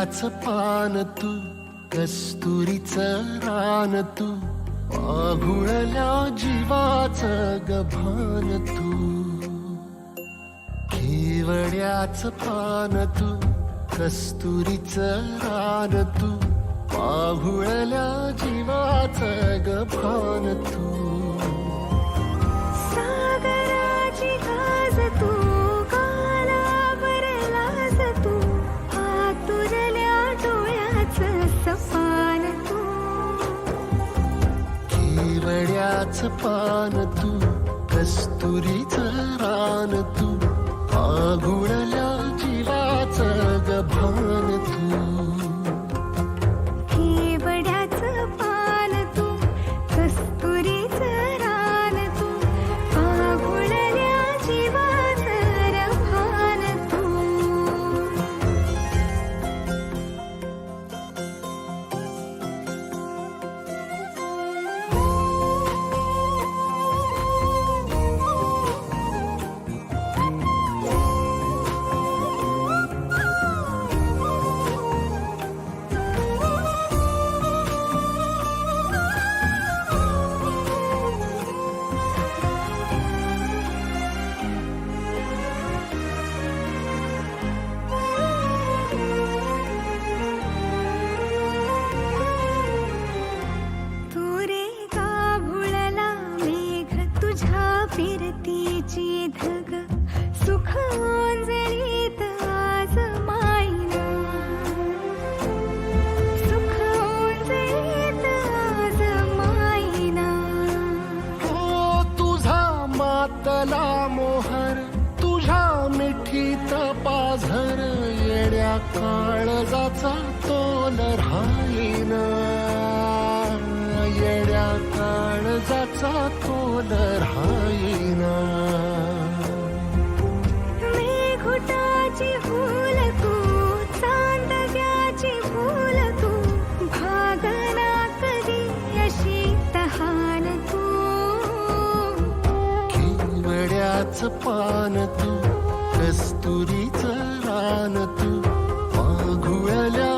केवड्याचं पान तू, कस्तुरीचं रान तू, आघुळल्या जीवाचं गभान तू. केवड्याचं पान तू, कस्तुरीचं रान तू, आघुळल्या जीवाचं गभान तू. सागराची गाज तू, गालावरलाज तू, आतुरल्या डोळ्याचं सपान तू. केवड्याचं पान तू, कस्तुरीचं रान तू, आघुळल्या जीवाचं गभान तू. केवड्याचं पान तू, कस्तुरीचं रान तू, आघुळल्या जीवाचं रभान तू. फिरतीची धग सुख ओंजळीत आज मायना, सुख ओंजळीत आज मायना. हो तुझा मातला मोहर, तुझ्या मिठीत पाझर, येड्या काळजाचा तोल राहीना, येड्या काळजाचा तोल राहीना. मेघुटाची फूल तू, चांदव्याची फूल तू, भागना कधी अशी तहान तू. केवड्याचं पान तू, कस्तुरीचं रान तू, आघुळल्या